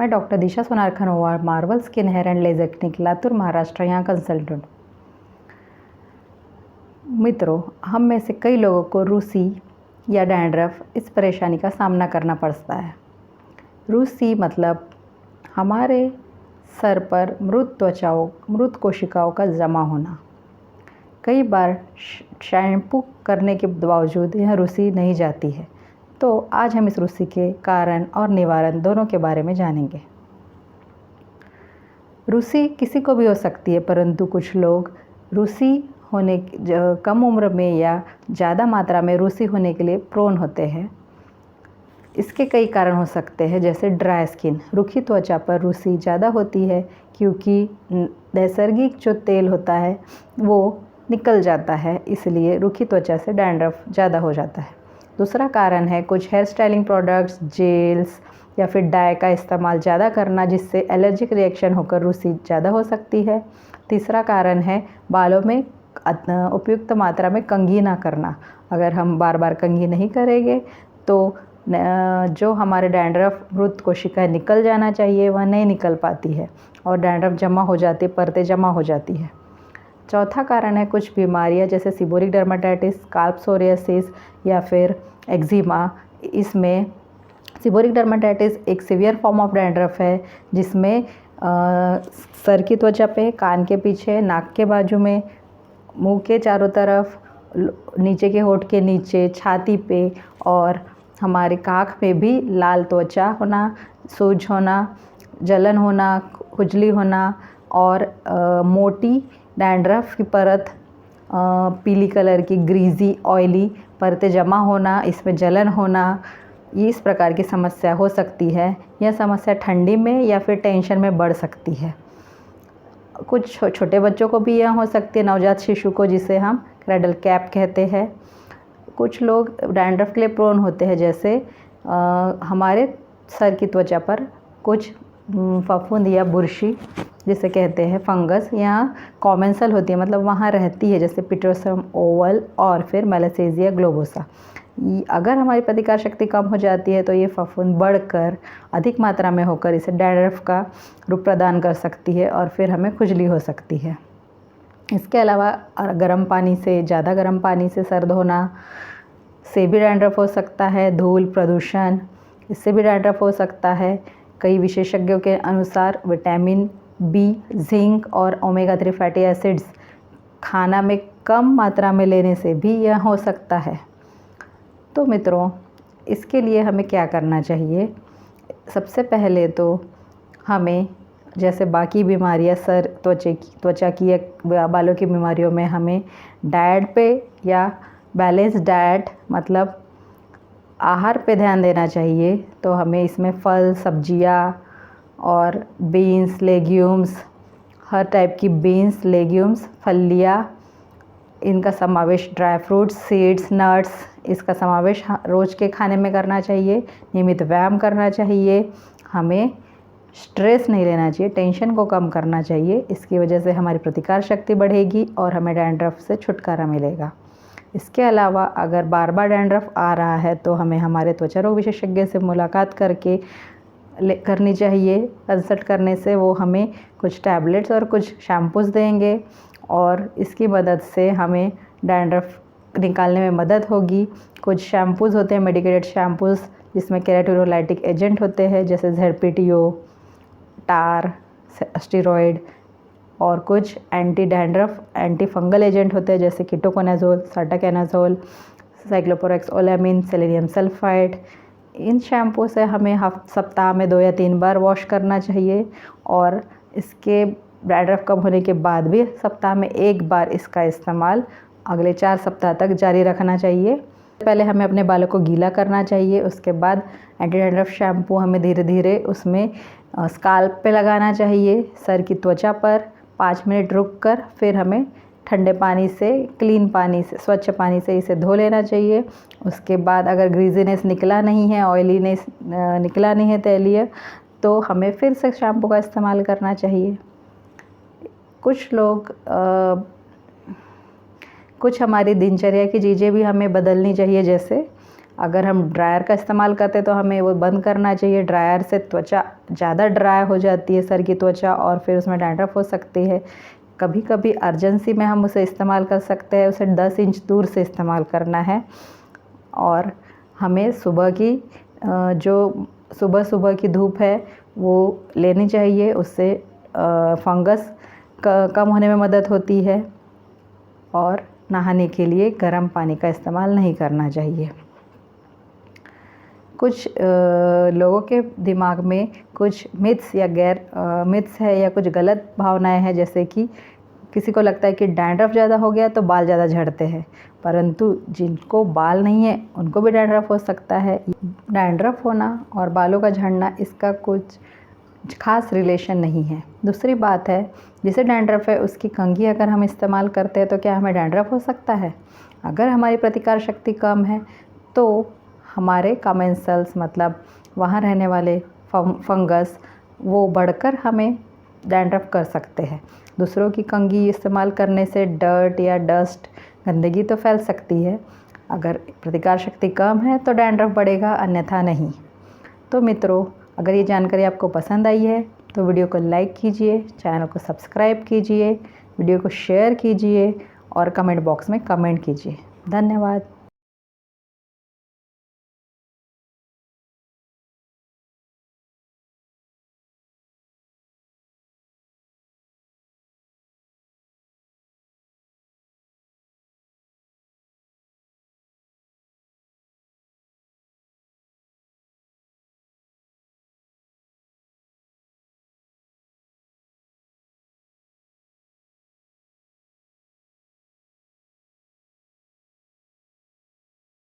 मैं doctor Disha Sonar Khanowar, Marvel skin hair and laser clinic, Latur, Maharashtra, यहाँ consultant. मित्रों, हम में से कई लोगों को रूसी या डैंड्रफ इस परेशानी का सामना करना पड़ता है। रूसी मतलब हमारे सर पर मृत कोशिकाओं का जमा होना। कई बार शैम्पू करने के बावजूद यह रूसी नहीं जाती है। तो आज हम इस रूसी के कारण और निवारण दोनों के बारे में जानेंगे। रूसी किसी को भी हो सकती है, परंतु कुछ लोग रूसी होने कम उम्र में या ज़्यादा मात्रा में रूसी होने के लिए प्रोन होते हैं। इसके कई कारण हो सकते हैं, जैसे ड्राई स्किन, रूखी त्वचा पर रूसी ज़्यादा होती है क्योंकि नैसर्गिक जो तेल होता है वो निकल जाता है, इसलिए रूखी त्वचा से डैंड्रफ ज़्यादा हो जाता है। दूसरा कारण है कुछ हेयर स्टाइलिंग प्रोडक्ट्स, जेल्स या फिर डाई का इस्तेमाल ज़्यादा करना, जिससे एलर्जिक रिएक्शन होकर रूसी ज़्यादा हो सकती है। तीसरा कारण है बालों में उपयुक्त मात्रा में कंघी ना करना। अगर हम बार बार कंघी नहीं करेंगे तो जो हमारे डैंड्रफ मृत कोशिकाएं निकल जाना चाहिए वह नहीं निकल पाती है और डैंड्रफ जमा हो जाती है, परतें जमा हो जाती है। चौथा कारण है कुछ बीमारियां जैसे सीबोरिक डर्माटाइटिस, स्काल्प सोरियासिस या फिर एक्जिमा। इसमें सीबोरिक डर्माटाइटिस एक सीवियर फॉर्म ऑफ डैंड्रफ है जिसमें सर की त्वचा पे, कान के पीछे, नाक के बाजू में, मुंह के चारों तरफ, नीचे के होंठ के नीचे, छाती पे और हमारे काख पे भी लाल त्वचा होना, सूज होना, जलन होना, खुजली होना और मोटी डैंड्रफ की परत, पीली कलर की ग्रीजी ऑयली परतें जमा होना, इसमें जलन होना, ये इस प्रकार की समस्या हो सकती है। यह समस्या ठंडी में या फिर टेंशन में बढ़ सकती है। कुछ छोटे बच्चों को भी यह हो सकती है, नवजात शिशु को, जिसे हम क्रेडल कैप कहते हैं। कुछ लोग डैंड्रफ के लिए प्रोन होते हैं, जैसे हमारे सर की त्वचा पर कुछ फफूंद या बुर्शी जिसे कहते हैं फंगस यहाँ कॉमेंसल होती है, मतलब वहाँ रहती है, जैसे पिटोसम ओवल और फिर मेलासेजिया ग्लोबोसा। अगर हमारी प्रतिकार शक्ति कम हो जाती है तो ये फफूंद बढ़कर अधिक मात्रा में होकर इसे डैंड्रफ का रूप प्रदान कर सकती है और फिर हमें खुजली हो सकती है। इसके अलावा गर्म पानी से, ज़्यादा गर्म पानी से सर धोना से भी डैंड्रफ हो सकता है। धूल, प्रदूषण, इससे भी डैंड्रफ हो सकता है। कई विशेषज्ञों के अनुसार विटामिन बी, जिंक और ओमेगा 3 फैटी एसिड्स खाना में कम मात्रा में लेने से भी यह हो सकता है। तो मित्रों, इसके लिए हमें क्या करना चाहिए? सबसे पहले तो हमें, जैसे बाकी बीमारियां, सर त्वचा की या बालों की बीमारियों में हमें डाइट पे या बैलेंस डाइट मतलब आहार पे ध्यान देना चाहिए। तो हमें इसमें फल, सब्जियां और बीन्स, लेग्यूम्स, हर टाइप की बीन्स, लेग्यूम्स, फलियां, इनका समावेश, ड्राई फ्रूट्स, सीड्स, नट्स, इसका समावेश रोज़ के खाने में करना चाहिए। नियमित व्यायाम करना चाहिए। हमें स्ट्रेस नहीं लेना चाहिए, टेंशन को कम करना चाहिए। इसकी वजह से हमारी प्रतिकार शक्ति बढ़ेगी और हमें डैंड्रफ से छुटकारा मिलेगा। इसके अलावा अगर बार बार डैंड्रफ आ रहा है तो हमें हमारे त्वचा रोग विशेषज्ञ से मुलाकात करनी चाहिए। कंसल्ट करने से वो हमें कुछ टैबलेट्स और कुछ शैम्पूज़ देंगे और इसकी मदद से हमें डैंड्रफ निकालने में मदद होगी। कुछ शैम्पूज़ होते हैं, मेडिकेटेड शैम्पूज़, जिसमें केराटिनोलाइटिक एजेंट होते हैं, जैसे ZPTO, टार, स्टेरॉयड, और कुछ anti dandruff, anti fungal agent होते हैं, जैसे कीटोकोनाजोल, साटाकेनाजोल, साइक्लोपोरेक्सोलामीन, सेलेनियम सल्फाइड। इन शैम्पू से हमें सप्ताह में 2 या 3 बार वॉश करना चाहिए और इसके डैंड्रफ कम होने के बाद भी सप्ताह में 1 बार इसका इस्तेमाल अगले 4 सप्ताह तक जारी रखना चाहिए। पहले हमें अपने बालों को गीला करना चाहिए, उसके बाद एंटी डैंड्रफ शैम्पू हमें धीरे धीरे उसमें स्काल्प पे लगाना चाहिए, सर की त्वचा पर 5 मिनट रुककर फिर हमें ठंडे पानी से, क्लीन पानी से, स्वच्छ पानी से इसे धो लेना चाहिए। उसके बाद अगर ग्रीजीनेस निकला नहीं है, ऑयलीनेस निकला नहीं है तैलीय, तो हमें फिर से शैम्पू का इस्तेमाल करना चाहिए। कुछ हमारी दिनचर्या की चीज़ें भी हमें बदलनी चाहिए, जैसे अगर हम ड्रायर का इस्तेमाल करते हैं तो हमें वो बंद करना चाहिए। ड्रायर से त्वचा ज़्यादा ड्राई हो जाती है, सर की त्वचा, और फिर उसमें डैंड्रफ हो सकती है। कभी कभी अर्जेंसी में हम उसे इस्तेमाल कर सकते हैं, उसे 10 इंच दूर से इस्तेमाल करना है। और हमें सुबह की जो सुबह की धूप है वो लेनी चाहिए, उससे फंगस कम होने में मदद होती है। और नहाने के लिए गर्म पानी का इस्तेमाल नहीं करना चाहिए। कुछ लोगों के दिमाग में कुछ मिथ्स या मिथ्स है या कुछ गलत भावनाएं हैं, जैसे कि किसी को लगता है कि डैंड्रफ ज़्यादा हो गया तो बाल ज़्यादा झड़ते हैं, परंतु जिनको बाल नहीं है उनको भी डैंड्रफ हो सकता है। डैंड्रफ होना और बालों का झड़ना, इसका कुछ खास रिलेशन नहीं है। दूसरी बात है, जिसे डैंड्रफ है उसकी कंघी अगर हम इस्तेमाल करते हैं तो क्या हमें डैंड्रफ हो सकता है? अगर हमारी प्रतिकार शक्ति कम है तो हमारे कमेंसल्स, मतलब वहाँ रहने वाले फंगस, वो बढ़कर हमें डैंड्रफ कर सकते हैं। दूसरों की कंघी इस्तेमाल करने से डर्ट या डस्ट, गंदगी तो फैल सकती है। अगर प्रतिकार शक्ति कम है तो डैंड्रफ बढ़ेगा, अन्यथा नहीं। तो मित्रों, अगर ये जानकारी आपको पसंद आई है तो वीडियो को लाइक कीजिए, चैनल को सब्सक्राइब कीजिए, वीडियो को शेयर कीजिए और कमेंट बॉक्स में कमेंट कीजिए। धन्यवाद।